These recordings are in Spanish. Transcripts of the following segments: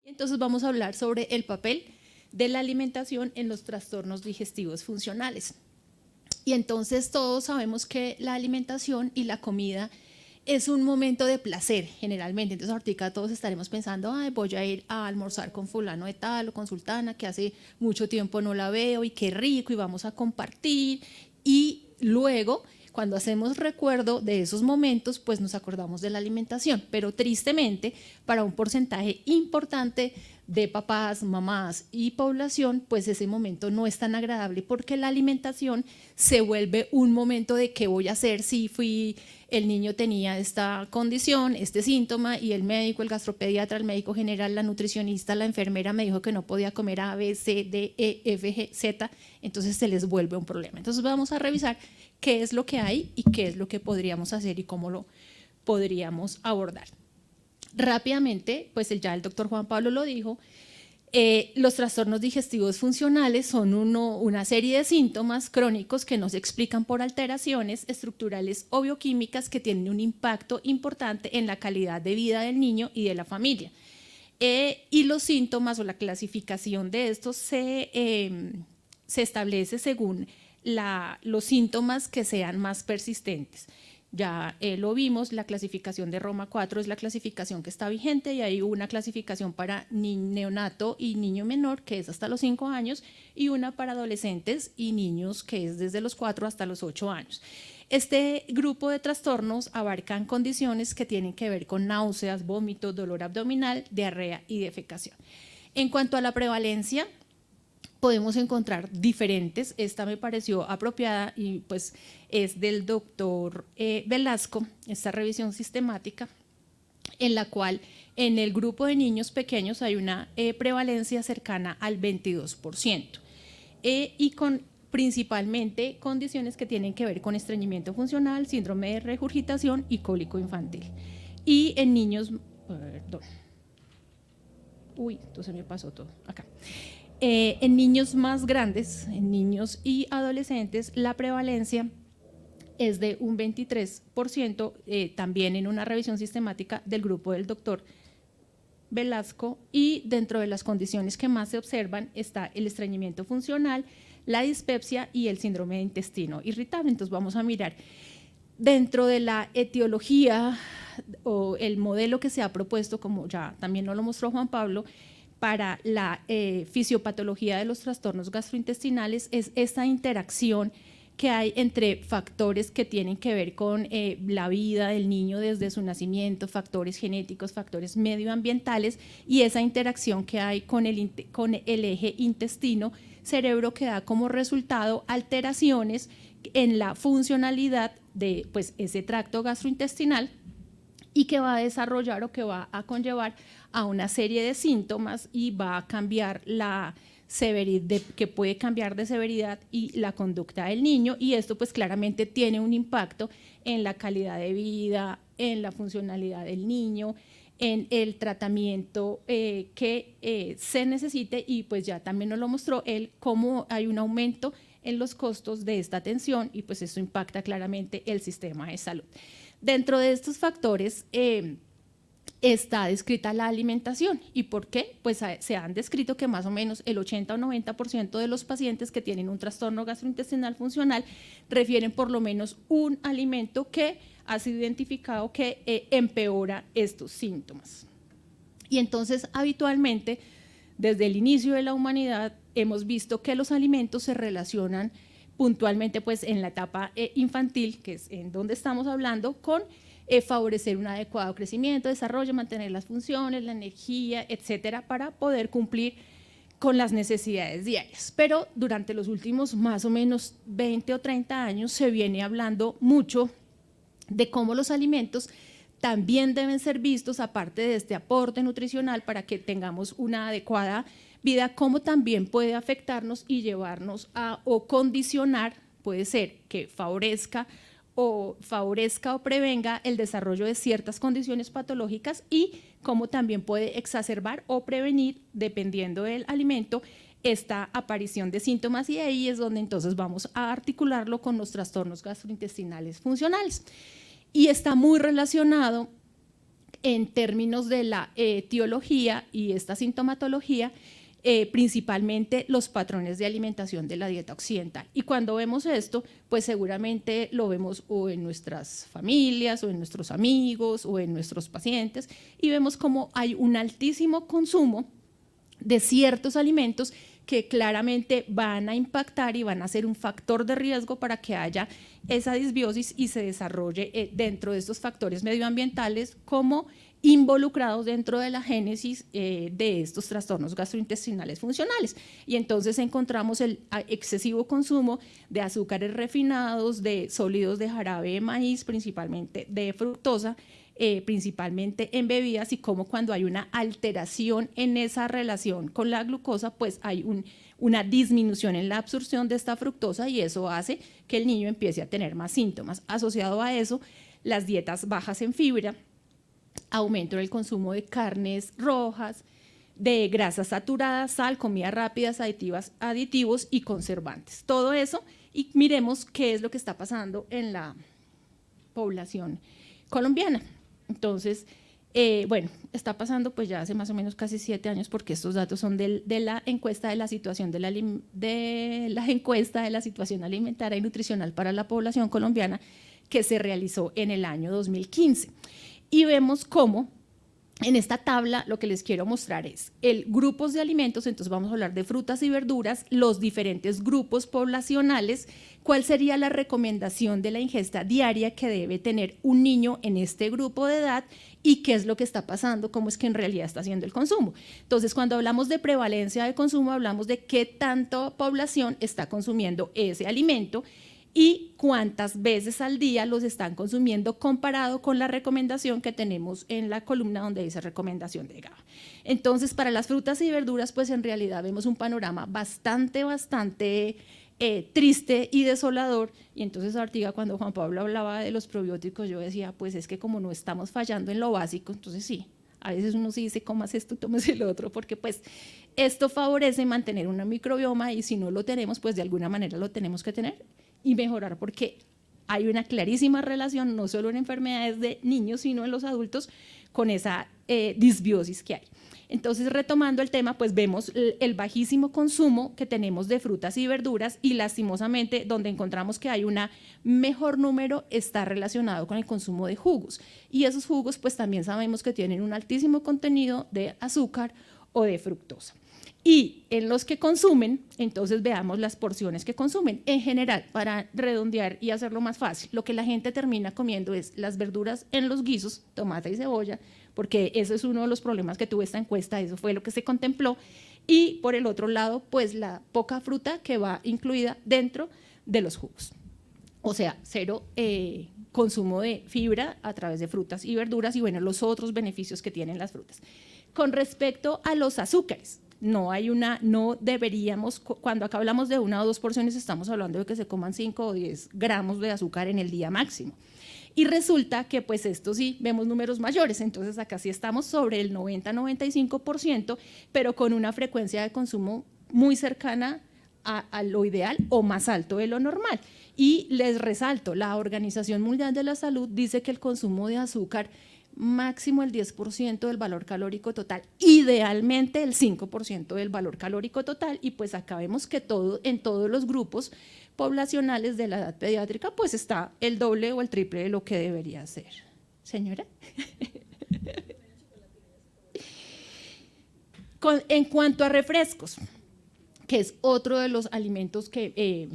Entonces vamos a hablar sobre el papel de la alimentación en los trastornos digestivos funcionales. Y entonces todos sabemos que la alimentación y la comida es un momento de placer generalmente. Entonces ahorita todos estaremos pensando, ay, voy a ir a almorzar con fulano de tal o con sultana que hace mucho tiempo no la veo y qué rico y vamos a compartir. Y luego, cuando hacemos recuerdo de esos momentos, pues nos acordamos de la alimentación. Pero tristemente, para un porcentaje importante de papás, mamás y población, pues ese momento no es tan agradable porque la alimentación se vuelve un momento de qué voy a hacer si el niño tenía esta condición, este síntoma y el médico, el gastropediatra, el médico general, la nutricionista, la enfermera me dijo que no podía comer A, B, C, D, E, F, G, Z, entonces se les vuelve un problema. Entonces vamos a revisar qué es lo que hay y qué es lo que podríamos hacer y cómo lo podríamos abordar. Rápidamente, pues ya el doctor Juan Pablo lo dijo, los trastornos digestivos funcionales son una serie de síntomas crónicos que no se explican por alteraciones estructurales o bioquímicas que tienen un impacto importante en la calidad de vida del niño y de la familia. Y los síntomas o la clasificación de estos se establece según los síntomas que sean más persistentes. Ya lo vimos, la clasificación de Roma 4 es la clasificación que está vigente y hay una clasificación para neonato y niño menor que es hasta los 5 años y una para adolescentes y niños que es desde los 4 hasta los 8 años. Este grupo de trastornos abarcan condiciones que tienen que ver con náuseas, vómitos, dolor abdominal, diarrea y defecación. En cuanto a la prevalencia, podemos encontrar diferentes, esta me pareció apropiada y pues es del doctor Velasco, esta revisión sistemática, en la cual en el grupo de niños pequeños hay una prevalencia cercana al 22%, y con principalmente condiciones que tienen que ver con estreñimiento funcional, síndrome de regurgitación y cólico infantil. Y en niños, perdón, entonces me pasó todo acá. En niños más grandes, en niños y adolescentes, la prevalencia es de un 23%, también en una revisión sistemática del grupo del doctor Velasco, y dentro de las condiciones que más se observan está el estreñimiento funcional, la dispepsia y el síndrome de intestino irritable. Entonces vamos a mirar dentro de la etiología o el modelo que se ha propuesto, como ya también nos lo mostró Juan Pablo, para la fisiopatología de los trastornos gastrointestinales es esta interacción que hay entre factores que tienen que ver con la vida del niño desde su nacimiento, factores genéticos, factores medioambientales y esa interacción que hay con el eje intestino-cerebro que da como resultado alteraciones en la funcionalidad de pues, ese tracto gastrointestinal y que va a desarrollar o que va a conllevar a una serie de síntomas y va a cambiar la severidad, que puede cambiar de severidad y la conducta del niño, y esto pues claramente tiene un impacto en la calidad de vida, en la funcionalidad del niño, en el tratamiento que se necesite, y pues ya también nos lo mostró él cómo hay un aumento en los costos de esta atención y pues eso impacta claramente el sistema de salud. Dentro de estos factores está descrita la alimentación. ¿Y por qué? Pues se han descrito que más o menos el 80 o 90% de los pacientes que tienen un trastorno gastrointestinal funcional refieren por lo menos un alimento que ha sido identificado que empeora estos síntomas. Y entonces habitualmente desde el inicio de la humanidad hemos visto que los alimentos se relacionan puntualmente pues en la etapa infantil, que es en donde estamos hablando, con favorecer un adecuado crecimiento, desarrollo, mantener las funciones, la energía, etcétera, para poder cumplir con las necesidades diarias. Pero durante los últimos más o menos 20 o 30 años se viene hablando mucho de cómo los alimentos también deben ser vistos, aparte de este aporte nutricional para que tengamos una adecuada vida, cómo también puede afectarnos y llevarnos a o condicionar, puede ser que favorezca o prevenga el desarrollo de ciertas condiciones patológicas y cómo también puede exacerbar o prevenir, dependiendo del alimento, esta aparición de síntomas, y ahí es donde entonces vamos a articularlo con los trastornos gastrointestinales funcionales. Y está muy relacionado en términos de la etiología y esta sintomatología, principalmente los patrones de alimentación de la dieta occidental. Y cuando vemos esto, pues seguramente lo vemos o en nuestras familias, o en nuestros amigos, o en nuestros pacientes, y vemos como hay un altísimo consumo de ciertos alimentos que claramente van a impactar y van a ser un factor de riesgo para que haya esa disbiosis y se desarrolle dentro de estos factores medioambientales como involucrados dentro de la génesis de estos trastornos gastrointestinales funcionales. Y entonces encontramos el excesivo consumo de azúcares refinados, de sólidos de jarabe de maíz, principalmente de fructosa, principalmente en bebidas, y como cuando hay una alteración en esa relación con la glucosa, pues hay una disminución en la absorción de esta fructosa y eso hace que el niño empiece a tener más síntomas. Asociado a eso, las dietas bajas en fibra, aumento en el consumo de carnes rojas, de grasas saturadas, sal, comidas rápidas, aditivos y conservantes. Todo eso, y miremos qué es lo que está pasando en la población colombiana. Entonces, bueno, está pasando pues ya hace más o menos casi 7 años, porque estos datos son de la encuesta de la situación encuesta de la situación alimentaria y nutricional para la población colombiana, que se realizó en el año 2015. Y vemos cómo en esta tabla lo que les quiero mostrar es grupos de alimentos. Entonces vamos a hablar de frutas y verduras, los diferentes grupos poblacionales, cuál sería la recomendación de la ingesta diaria que debe tener un niño en este grupo de edad y qué es lo que está pasando, cómo es que en realidad está haciendo el consumo. Entonces, cuando hablamos de prevalencia de consumo, hablamos de qué tanta población está consumiendo ese alimento y cuántas veces al día los están consumiendo comparado con la recomendación que tenemos en la columna donde dice recomendación de GABA. Entonces, para las frutas y verduras, pues en realidad vemos un panorama bastante triste y desolador. Y entonces, Artiga, cuando Juan Pablo hablaba de los probióticos, yo decía, pues es que como no estamos fallando en lo básico, entonces sí, a veces uno sí dice, comas esto, tomes el otro, porque pues esto favorece mantener un microbioma y si no lo tenemos, pues de alguna manera lo tenemos que tener y mejorar, porque hay una clarísima relación, no solo en enfermedades de niños, sino en los adultos, con esa disbiosis que hay. Entonces, retomando el tema, pues vemos el bajísimo consumo que tenemos de frutas y verduras y lastimosamente donde encontramos que hay un mejor número está relacionado con el consumo de jugos. Y esos jugos pues también sabemos que tienen un altísimo contenido de azúcar o de fructosa. Y en los que consumen, entonces veamos las porciones que consumen. En general, para redondear y hacerlo más fácil, lo que la gente termina comiendo es las verduras en los guisos, tomate y cebolla, porque ese es uno de los problemas que tuvo esta encuesta, eso fue lo que se contempló. Y por el otro lado, pues la poca fruta que va incluida dentro de los jugos. O sea, cero consumo de fibra a través de frutas y verduras y bueno, los otros beneficios que tienen las frutas. Con respecto a los azúcares, no deberíamos, cuando acá hablamos de 1 o 2 porciones, estamos hablando de que se coman 5 o 10 gramos de azúcar en el día máximo. Y resulta que pues esto sí, vemos números mayores, entonces acá sí estamos sobre el 90-95%, pero con una frecuencia de consumo muy cercana a lo ideal o más alto de lo normal. Y les resalto, la Organización Mundial de la Salud dice que el consumo de azúcar máximo el 10% del valor calórico total, idealmente el 5% del valor calórico total, y pues acá vemos que en todos los grupos poblacionales de la edad pediátrica pues está el doble o el triple de lo que debería ser. Señora. En cuanto a refrescos, que es otro de los alimentos que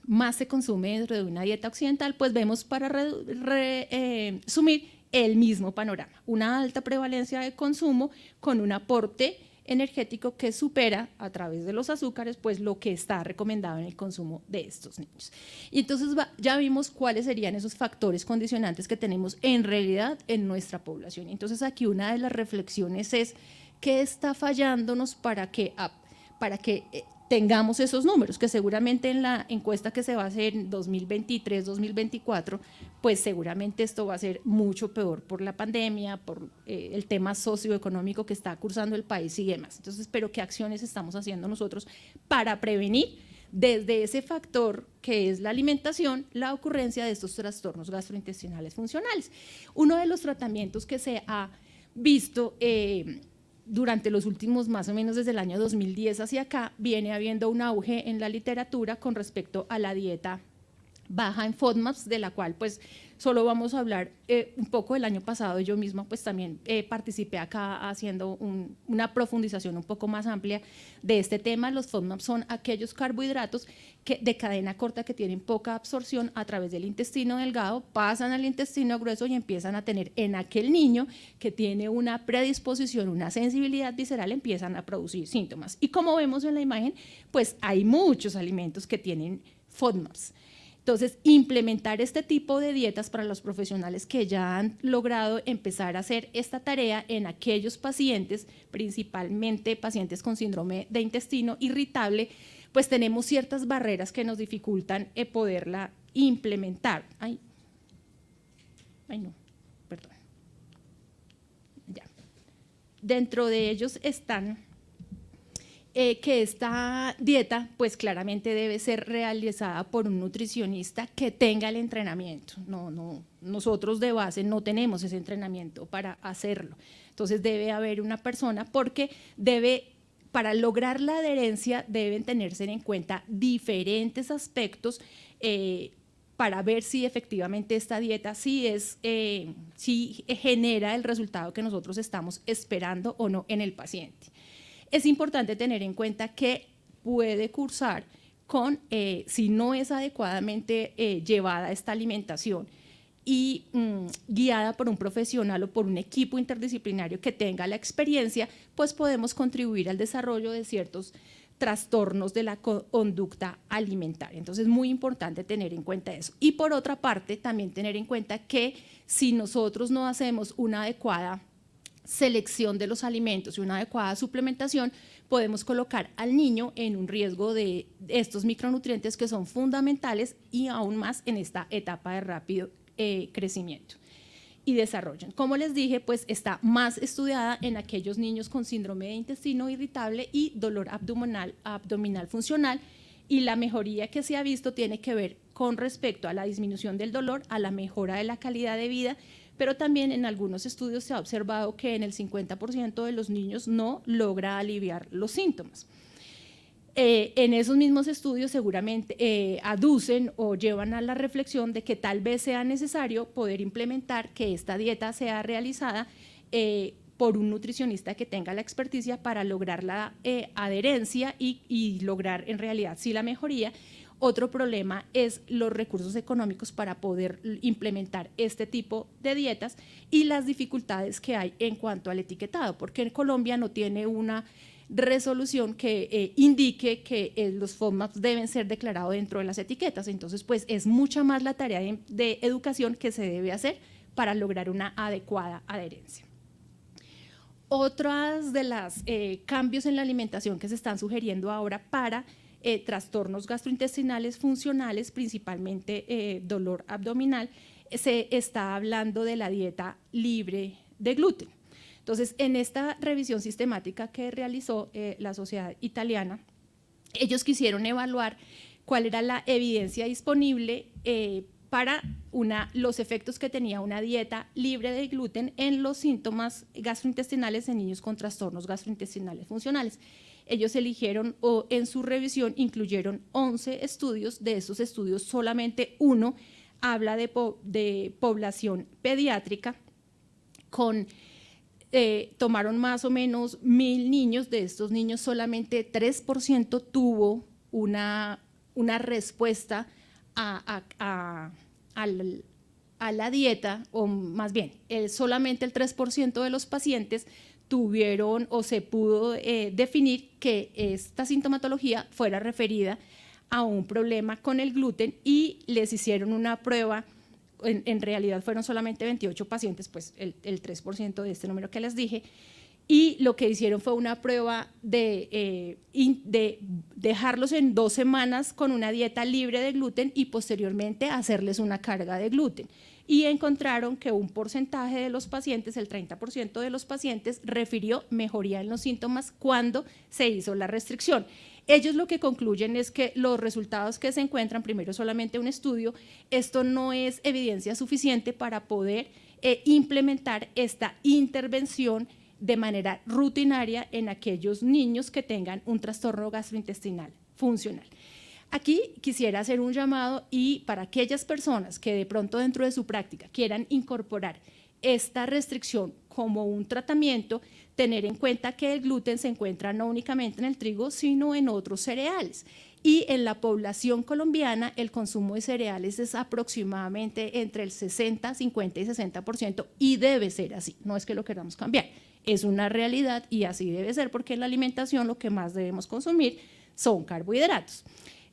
más se consume dentro de una dieta occidental, pues vemos para resumir el mismo panorama, una alta prevalencia de consumo con un aporte energético que supera a través de los azúcares pues lo que está recomendado en el consumo de estos niños. Y entonces ya vimos cuáles serían esos factores condicionantes que tenemos en realidad en nuestra población. Entonces aquí una de las reflexiones es qué está fallándonos para que tengamos esos números, que seguramente en la encuesta que se va a hacer en 2023-2024, pues seguramente esto va a ser mucho peor por la pandemia, por el tema socioeconómico que está cursando el país y demás. Entonces, pero ¿qué acciones estamos haciendo nosotros para prevenir desde ese factor que es la alimentación, la ocurrencia de estos trastornos gastrointestinales funcionales? Uno de los tratamientos que se ha visto durante los últimos, más o menos desde el año 2010 hacia acá, viene habiendo un auge en la literatura con respecto a la dieta baja en FODMAPs, de la cual pues solo vamos a hablar un poco del año pasado. Yo misma pues también participé acá haciendo una profundización un poco más amplia de este tema. Los FODMAPs son aquellos carbohidratos de cadena corta que tienen poca absorción a través del intestino delgado, pasan al intestino grueso y empiezan a tener en aquel niño que tiene una predisposición, una sensibilidad visceral, empiezan a producir síntomas. Y como vemos en la imagen, pues hay muchos alimentos que tienen FODMAPs. Entonces, implementar este tipo de dietas para los profesionales que ya han logrado empezar a hacer esta tarea en aquellos pacientes, principalmente pacientes con síndrome de intestino irritable, pues tenemos ciertas barreras que nos dificultan poderla implementar. Ay, no, perdón. Ya. Dentro de ellos están que esta dieta pues claramente debe ser realizada por un nutricionista que tenga el entrenamiento. Nosotros de base no tenemos ese entrenamiento para hacerlo. Entonces debe haber una persona porque para lograr la adherencia deben tenerse en cuenta diferentes aspectos para ver si efectivamente esta dieta sí genera el resultado que nosotros estamos esperando o no en el paciente. Es importante tener en cuenta que puede cursar con, si no es adecuadamente llevada esta alimentación y guiada por un profesional o por un equipo interdisciplinario que tenga la experiencia, pues podemos contribuir al desarrollo de ciertos trastornos de la conducta alimentaria. Entonces, es muy importante tener en cuenta eso. Y por otra parte, también tener en cuenta que si nosotros no hacemos una adecuada selección de los alimentos y una adecuada suplementación, podemos colocar al niño en un riesgo de estos micronutrientes que son fundamentales y aún más en esta etapa de rápido crecimiento y desarrollo. Como les dije, pues está más estudiada en aquellos niños con síndrome de intestino irritable y dolor abdominal funcional, y la mejoría que se ha visto tiene que ver con respecto a la disminución del dolor, a la mejora de la calidad de vida, pero también en algunos estudios se ha observado que en el 50% de los niños no logra aliviar los síntomas. En esos mismos estudios seguramente aducen o llevan a la reflexión de que tal vez sea necesario poder implementar que esta dieta sea realizada por un nutricionista que tenga la experticia para lograr la adherencia y lograr en realidad sí la mejoría. Otro problema es los recursos económicos para poder implementar este tipo de dietas y las dificultades que hay en cuanto al etiquetado, porque en Colombia no tiene una resolución que indique que los FODMAPs deben ser declarados dentro de las etiquetas. Entonces, pues es mucha más la tarea de educación que se debe hacer para lograr una adecuada adherencia. Otras de los cambios en la alimentación que se están sugiriendo ahora para trastornos gastrointestinales funcionales, principalmente dolor abdominal, se está hablando de la dieta libre de gluten. Entonces, en esta revisión sistemática que realizó la Sociedad Italiana, ellos quisieron evaluar cuál era la evidencia disponible para los efectos que tenía una dieta libre de gluten en los síntomas gastrointestinales en niños con trastornos gastrointestinales funcionales. Ellos eligieron o en su revisión incluyeron 11 estudios. De esos estudios solamente uno habla de población pediátrica tomaron más o menos 1.000 niños. De estos niños solamente 3% tuvo una respuesta a la dieta, o más bien solamente el 3% de los pacientes tuvieron o se pudo definir que esta sintomatología fuera referida a un problema con el gluten, y les hicieron una prueba. En realidad fueron solamente 28 pacientes, pues el 3% de este número que les dije, y lo que hicieron fue una prueba de dejarlos en 2 semanas con una dieta libre de gluten y posteriormente hacerles una carga de gluten. Y encontraron que un porcentaje de los pacientes, el 30% de los pacientes, refirió mejoría en los síntomas cuando se hizo la restricción. Ellos lo que concluyen es que los resultados que se encuentran, primero solamente un estudio, esto no es evidencia suficiente para poder implementar esta intervención de manera rutinaria en aquellos niños que tengan un trastorno gastrointestinal funcional. Aquí quisiera hacer un llamado y para aquellas personas que de pronto dentro de su práctica quieran incorporar esta restricción como un tratamiento, tener en cuenta que el gluten se encuentra no únicamente en el trigo, sino en otros cereales. Y en la población colombiana el consumo de cereales es aproximadamente entre el 60, 50 y 60% y debe ser así, no es que lo queramos cambiar, es una realidad y así debe ser porque en la alimentación lo que más debemos consumir son carbohidratos.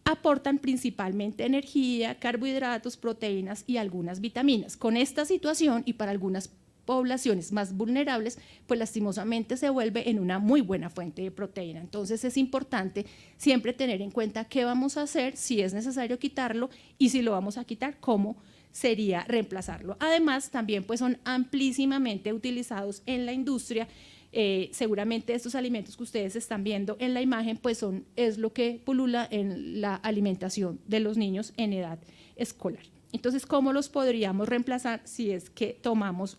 Aportan principalmente energía, carbohidratos, proteínas y algunas vitaminas. Con esta situación y para algunas poblaciones más vulnerables, pues lastimosamente se vuelve en una muy buena fuente de proteína. Entonces es importante siempre tener en cuenta qué vamos a hacer, si es necesario quitarlo y si lo vamos a quitar, cómo sería reemplazarlo. Además, también pues son amplísimamente utilizados en la industria. Seguramente estos alimentos que ustedes están viendo en la imagen pues es lo que pulula en la alimentación de los niños en edad escolar. Entonces, ¿cómo los podríamos reemplazar si es que tomamos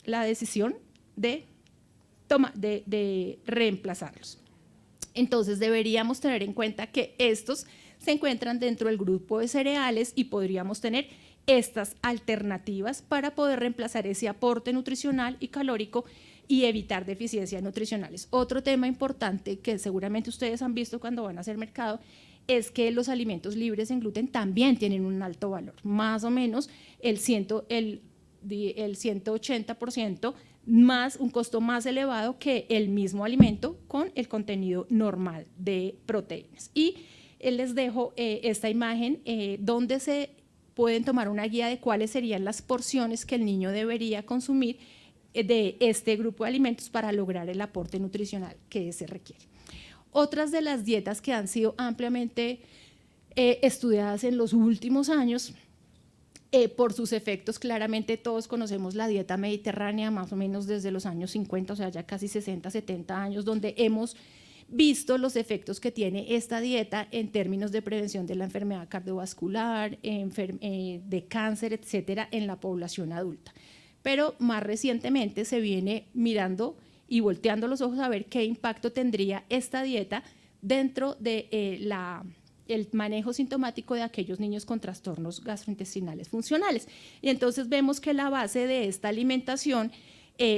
la decisión de reemplazarlos? Entonces, deberíamos tener en cuenta que estos se encuentran dentro del grupo de cereales y podríamos tener estas alternativas para poder reemplazar ese aporte nutricional y calórico y evitar deficiencias nutricionales. Otro tema importante que seguramente ustedes han visto cuando van a hacer mercado es que los alimentos libres en gluten también tienen un alto valor, más o menos el 180%, más un costo más elevado que el mismo alimento con el contenido normal de proteínas. Y les dejo esta imagen donde se pueden tomar una guía de cuáles serían las porciones que el niño debería consumir de este grupo de alimentos para lograr el aporte nutricional que se requiere. Otras de las dietas que han sido ampliamente estudiadas en los últimos años por sus efectos, claramente todos conocemos la dieta mediterránea, más o menos desde los años 50, o sea, ya casi 60, 70 años, donde hemos visto los efectos que tiene esta dieta en términos de prevención de la enfermedad cardiovascular, de cáncer, etcétera, en la población adulta. Pero más recientemente se viene mirando y volteando los ojos a ver qué impacto tendría esta dieta dentro de el manejo sintomático de aquellos niños con trastornos gastrointestinales funcionales. Y entonces vemos que la base de esta alimentación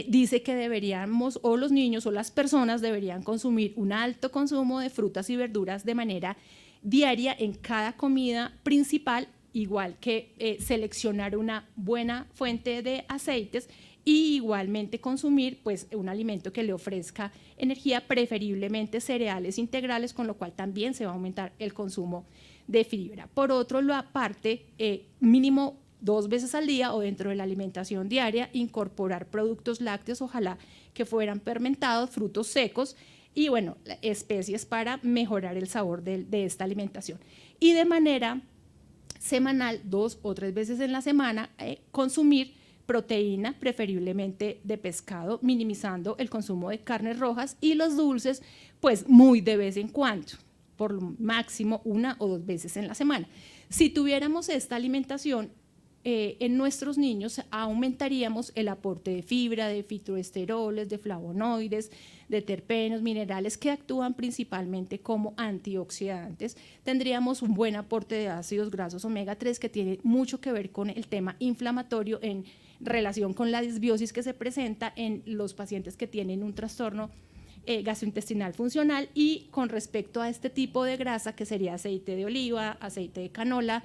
dice que deberíamos, o los niños o las personas deberían consumir un alto consumo de frutas y verduras de manera diaria en cada comida principal, igual que seleccionar una buena fuente de aceites y igualmente consumir pues un alimento que le ofrezca energía, preferiblemente cereales integrales, con lo cual también se va a aumentar el consumo de fibra. Por otro lado, aparte, mínimo 2 veces al día o dentro de la alimentación diaria, incorporar productos lácteos, ojalá que fueran fermentados, frutos secos y bueno, especies para mejorar el sabor de esta alimentación. Y de manera semanal, 2 o 3 veces en la semana, consumir proteína, preferiblemente de pescado, minimizando el consumo de carnes rojas y los dulces, pues muy de vez en cuando, por lo máximo 1 o 2 veces en la semana. Si tuviéramos esta alimentación en nuestros niños, aumentaríamos el aporte de fibra, de fitoesteroles, de flavonoides, de terpenos, minerales que actúan principalmente como antioxidantes. Tendríamos un buen aporte de ácidos grasos omega 3 que tiene mucho que ver con el tema inflamatorio en relación con la disbiosis que se presenta en los pacientes que tienen un trastorno gastrointestinal funcional. Y con respecto a este tipo de grasa, que sería aceite de oliva, aceite de canola,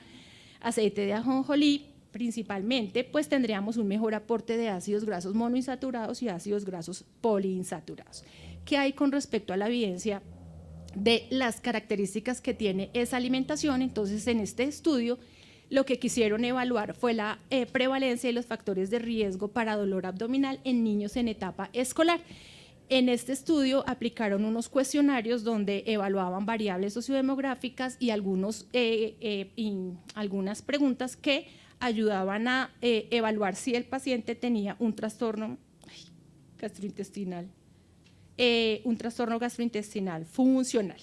aceite de ajonjolí, principalmente, pues tendríamos un mejor aporte de ácidos grasos monoinsaturados y ácidos grasos poliinsaturados. ¿Qué hay con respecto a la evidencia de las características que tiene esa alimentación? Entonces, en este estudio, lo que quisieron evaluar fue la prevalencia y los factores de riesgo para dolor abdominal en niños en etapa escolar. En este estudio aplicaron unos cuestionarios donde evaluaban variables sociodemográficas y algunas preguntas que ayudaban a evaluar si el paciente tenía un trastorno gastrointestinal funcional.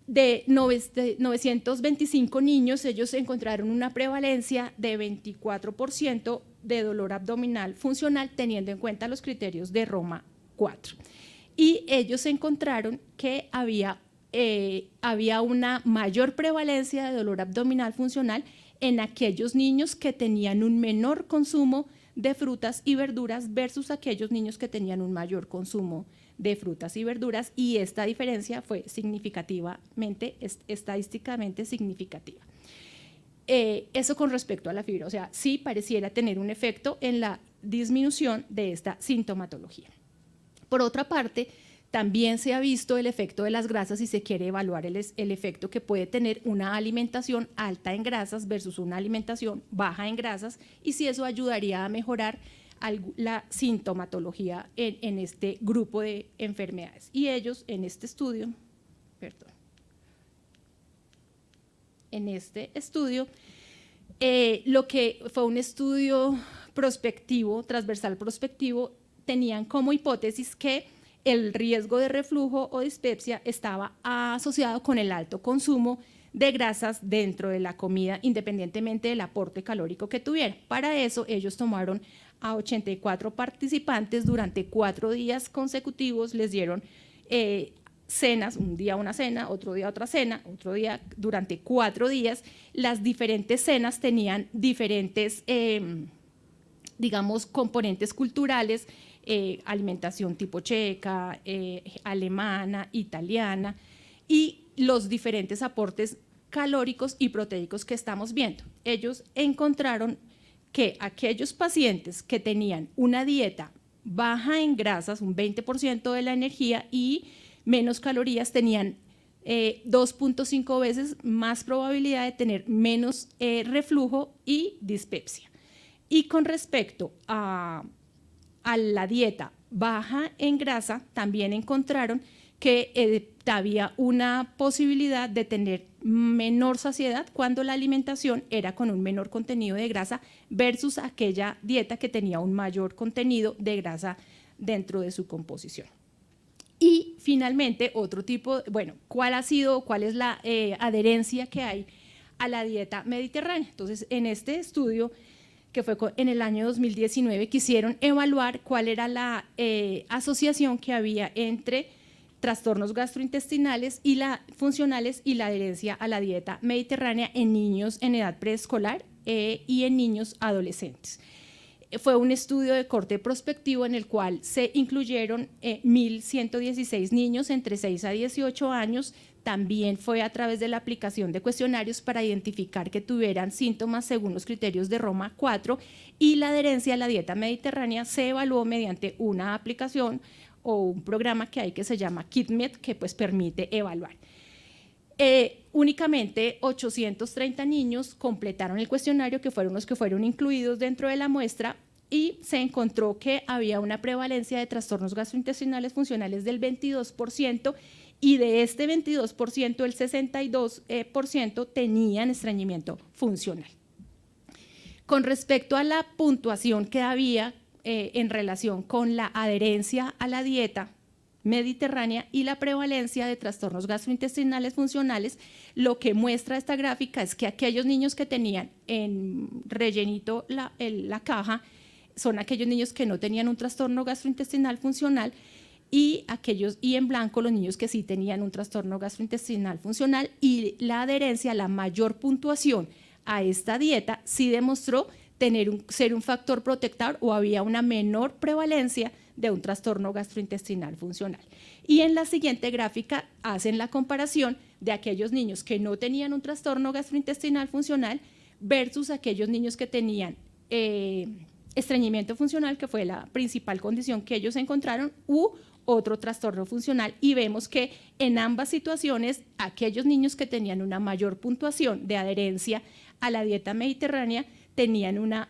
De 925 niños, ellos encontraron una prevalencia de 24% de dolor abdominal funcional, teniendo en cuenta los criterios de Roma 4. Y ellos encontraron que había una mayor prevalencia de dolor abdominal funcional en aquellos niños que tenían un menor consumo de frutas y verduras versus aquellos niños que tenían un mayor consumo de frutas y verduras, y esta diferencia fue significativamente, estadísticamente significativa. Eso con respecto a la fibra, o sea, sí pareciera tener un efecto en la disminución de esta sintomatología. Por otra parte, también se ha visto el efecto de las grasas y se quiere evaluar el efecto que puede tener una alimentación alta en grasas versus una alimentación baja en grasas, y si eso ayudaría a mejorar la sintomatología en este grupo de enfermedades. Y ellos en este estudio, lo que fue un estudio prospectivo, transversal prospectivo, tenían como hipótesis que el riesgo de reflujo o dispepsia estaba asociado con el alto consumo de grasas dentro de la comida, independientemente del aporte calórico que tuviera. Para eso, ellos tomaron a 84 participantes durante 4 días consecutivos, les dieron cenas, un día una cena, otro día otra cena, otro día, durante 4 días. Las diferentes cenas tenían diferentes, digamos, componentes culturales, alimentación tipo checa, alemana, italiana, y los diferentes aportes calóricos y proteicos que estamos viendo. Ellos encontraron que aquellos pacientes que tenían una dieta baja en grasas, un 20% de la energía y menos calorías, tenían 2.5 veces más probabilidad de tener menos reflujo y dispepsia. Y con respecto a la dieta baja en grasa, también encontraron que había una posibilidad de tener menor saciedad cuando la alimentación era con un menor contenido de grasa versus aquella dieta que tenía un mayor contenido de grasa dentro de su composición. Y finalmente, otro tipo, bueno, ¿cuál es la adherencia que hay a la dieta mediterránea? Entonces, en este estudio, que fue en el año 2019, quisieron evaluar cuál era la asociación que había entre trastornos gastrointestinales y funcionales y la adherencia a la dieta mediterránea en niños en edad preescolar y en niños adolescentes. Fue un estudio de corte prospectivo en el cual se incluyeron 1.116 niños entre 6 a 18 años. También fue a través de la aplicación de cuestionarios para identificar que tuvieran síntomas según los criterios de Roma 4, y la adherencia a la dieta mediterránea se evaluó mediante una aplicación o un programa que hay que se llama KidMed, que pues permite evaluar. Únicamente 830 niños completaron el cuestionario, que fueron los que fueron incluidos dentro de la muestra, y se encontró que había una prevalencia de trastornos gastrointestinales funcionales del 22%, y de este 22%, el 62% tenían estreñimiento funcional. Con respecto a la puntuación que había en relación con la adherencia a la dieta mediterránea y la prevalencia de trastornos gastrointestinales funcionales, lo que muestra esta gráfica es que aquellos niños que tenían en rellenito la caja son aquellos niños que no tenían un trastorno gastrointestinal funcional, y en blanco los niños que sí tenían un trastorno gastrointestinal funcional, y la adherencia, la mayor puntuación a esta dieta sí demostró ser un factor protector, o había una menor prevalencia de un trastorno gastrointestinal funcional. Y en la siguiente gráfica hacen la comparación de aquellos niños que no tenían un trastorno gastrointestinal funcional versus aquellos niños que tenían estreñimiento funcional, que fue la principal condición que ellos encontraron, u otro trastorno funcional, y vemos que en ambas situaciones aquellos niños que tenían una mayor puntuación de adherencia a la dieta mediterránea tenían una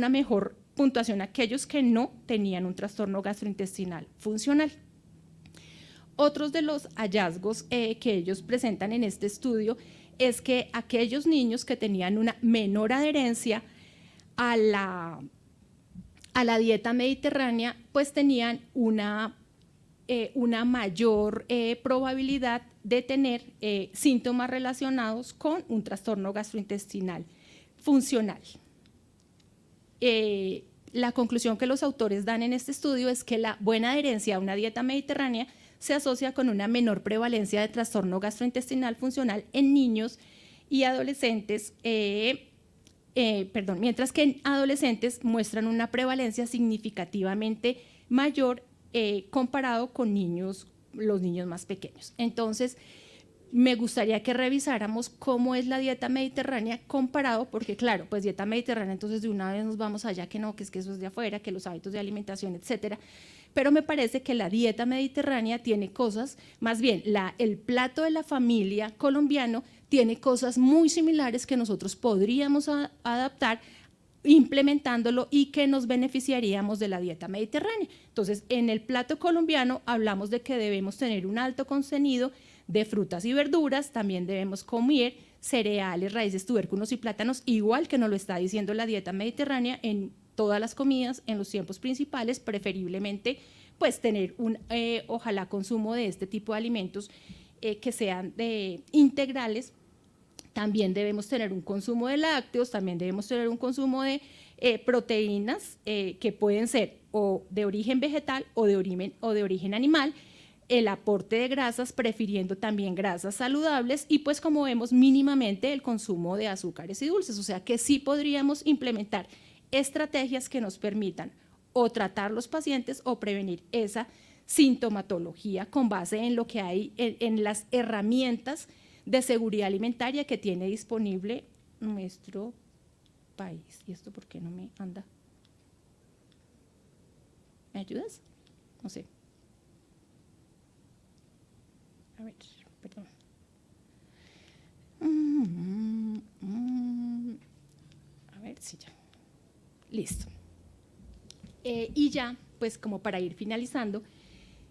mejor puntuación aquellos que no tenían un trastorno gastrointestinal funcional. Otros de los hallazgos que ellos presentan en este estudio es que aquellos niños que tenían una menor adherencia a la dieta mediterránea, pues tenían una una mayor probabilidad de tener síntomas relacionados con un trastorno gastrointestinal funcional. La conclusión que los autores dan en este estudio es que la buena adherencia a una dieta mediterránea se asocia con una menor prevalencia de trastorno gastrointestinal funcional en niños y adolescentes, mientras que en adolescentes muestran una prevalencia significativamente mayor comparado con los niños más pequeños. Entonces, me gustaría que revisáramos cómo es la dieta mediterránea comparado, porque claro, pues dieta mediterránea, entonces de una vez nos vamos allá, que no, que es que eso es de afuera, que los hábitos de alimentación, etcétera. Pero me parece que la dieta mediterránea tiene cosas, más bien el plato de la familia colombiano tiene cosas muy similares que nosotros podríamos adaptar implementándolo y que nos beneficiaríamos de la dieta mediterránea. Entonces, en el plato colombiano hablamos de que debemos tener un alto contenido de frutas y verduras, también debemos comer cereales, raíces, tubérculos y plátanos, igual que nos lo está diciendo la dieta mediterránea en todas las comidas, en los tiempos principales, preferiblemente pues tener ojalá consumo de este tipo de alimentos que sean integrales. También debemos tener un consumo de lácteos, también debemos tener un consumo de proteínas que pueden ser o de origen vegetal o de origen animal, el aporte de grasas, prefiriendo también grasas saludables y pues como vemos mínimamente el consumo de azúcares y dulces, o sea que sí podríamos implementar estrategias que nos permitan o tratar los pacientes o prevenir esa sintomatología con base en lo que hay en las herramientas de seguridad alimentaria que tiene disponible nuestro país. ¿Y esto por qué no me anda? ¿Me ayudas? No sé. A ver, perdón. A ver si ya. Listo. Y ya, pues como para ir finalizando,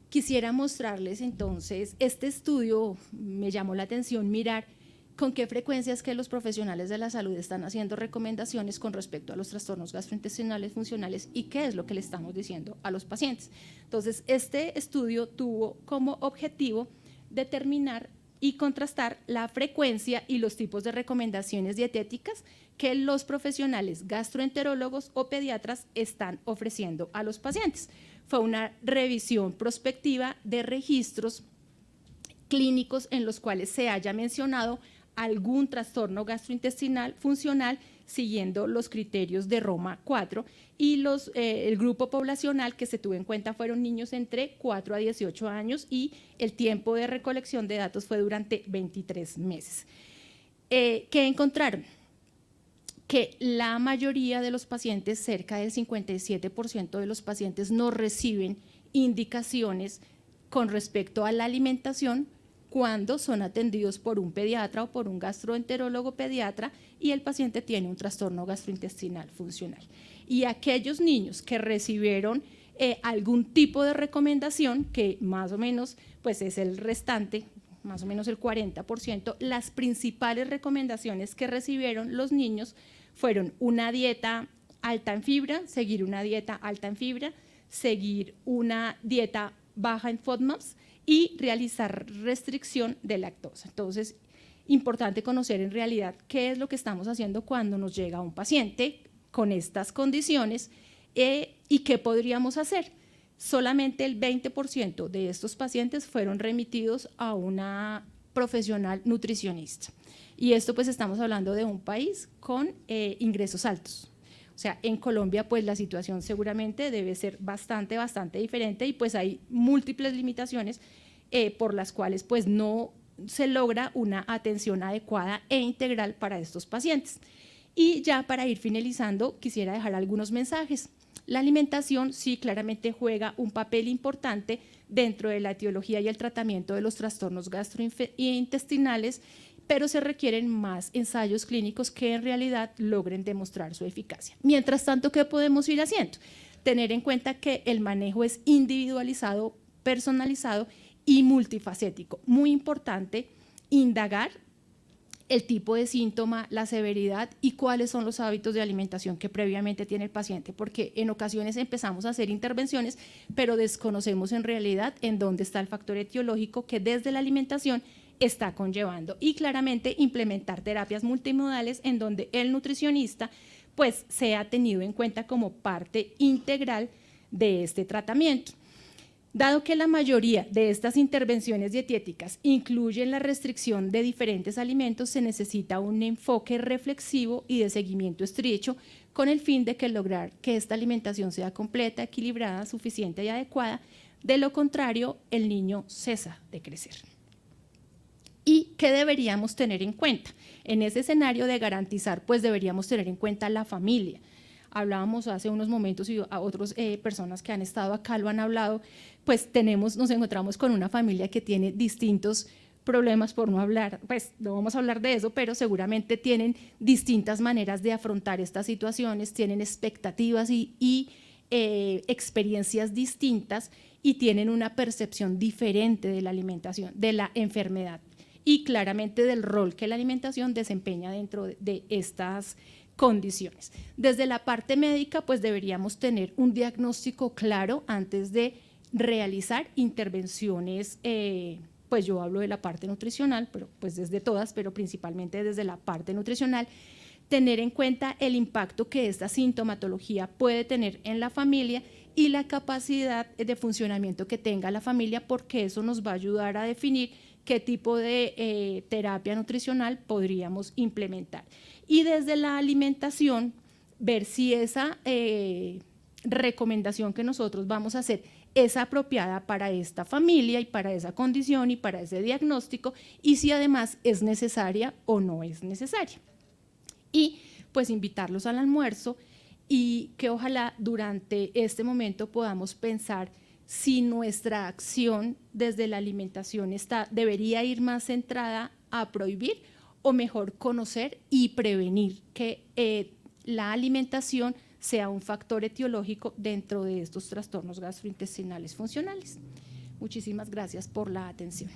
quisiera mostrarles entonces, este estudio me llamó la atención mirar con qué frecuencia es que los profesionales de la salud están haciendo recomendaciones con respecto a los trastornos gastrointestinales funcionales y qué es lo que le estamos diciendo a los pacientes. Entonces, este estudio tuvo como objetivo determinar y contrastar la frecuencia y los tipos de recomendaciones dietéticas que los profesionales gastroenterólogos o pediatras están ofreciendo a los pacientes. Fue una revisión prospectiva de registros clínicos en los cuales se haya mencionado algún trastorno gastrointestinal funcional siguiendo los criterios de Roma 4 y el grupo poblacional que se tuvo en cuenta fueron niños entre 4 a 18 años y el tiempo de recolección de datos fue durante 23 meses. ¿Qué encontraron? Que la mayoría de los pacientes, cerca del 57% de los pacientes no reciben indicaciones con respecto a la alimentación cuando son atendidos por un pediatra o por un gastroenterólogo pediatra y el paciente tiene un trastorno gastrointestinal funcional. Y aquellos niños que recibieron algún tipo de recomendación, que más o menos pues es el restante, más o menos el 40%, las principales recomendaciones que recibieron los niños fueron una dieta alta en fibra, seguir una dieta alta en fibra, seguir una dieta baja en FODMAPs y realizar restricción de lactosa. Entonces, importante conocer en realidad qué es lo que estamos haciendo cuando nos llega un paciente con estas condiciones y qué podríamos hacer. Solamente el 20% de estos pacientes fueron remitidos a una profesional nutricionista. Y esto pues estamos hablando de un país con ingresos altos. O sea, en Colombia pues la situación seguramente debe ser bastante diferente y pues hay múltiples limitaciones por las cuales pues no se logra una atención adecuada e integral para estos pacientes. Y ya para ir finalizando quisiera dejar algunos mensajes. La alimentación sí claramente juega un papel importante dentro de la etiología y el tratamiento de los trastornos gastrointestinales, pero se requieren más ensayos clínicos que en realidad logren demostrar su eficacia. Mientras tanto, ¿qué podemos ir haciendo? Tener en cuenta que el manejo es individualizado, personalizado y multifacético. Muy importante indagar el tipo de síntoma, la severidad y cuáles son los hábitos de alimentación que previamente tiene el paciente, porque en ocasiones empezamos a hacer intervenciones, pero desconocemos en realidad en dónde está el factor etiológico que desde la alimentación está conllevando, y claramente implementar terapias multimodales en donde el nutricionista pues sea tenido en cuenta como parte integral de este tratamiento. Dado que la mayoría de estas intervenciones dietéticas incluyen la restricción de diferentes alimentos, se necesita un enfoque reflexivo y de seguimiento estrecho con el fin de lograr que esta alimentación sea completa, equilibrada, suficiente y adecuada. De lo contrario, el niño cesa de crecer. ¿Y qué deberíamos tener en cuenta? En ese escenario de garantizar, pues deberíamos tener en cuenta la familia. Hablábamos hace unos momentos y a otras personas que han estado acá lo han hablado, pues nos encontramos con una familia que tiene distintos problemas, por no hablar, pues no vamos a hablar de eso, pero seguramente tienen distintas maneras de afrontar estas situaciones, tienen expectativas y experiencias distintas y tienen una percepción diferente de la alimentación, de la enfermedad y claramente del rol que la alimentación desempeña dentro de estas condiciones. Desde la parte médica, pues deberíamos tener un diagnóstico claro antes de realizar intervenciones, pues yo hablo de la parte nutricional, pero pues desde todas, pero principalmente desde la parte nutricional, tener en cuenta el impacto que esta sintomatología puede tener en la familia y la capacidad de funcionamiento que tenga la familia, porque eso nos va a ayudar a definir qué tipo de terapia nutricional podríamos implementar. Y desde la alimentación, ver si esa recomendación que nosotros vamos a hacer es apropiada para esta familia y para esa condición y para ese diagnóstico, y si además es necesaria o no es necesaria. Y pues invitarlos al almuerzo y que ojalá durante este momento podamos pensar si nuestra acción desde la alimentación debería ir más centrada a prohibir o mejor conocer y prevenir que la alimentación sea un factor etiológico dentro de estos trastornos gastrointestinales funcionales. Muchísimas gracias por la atención.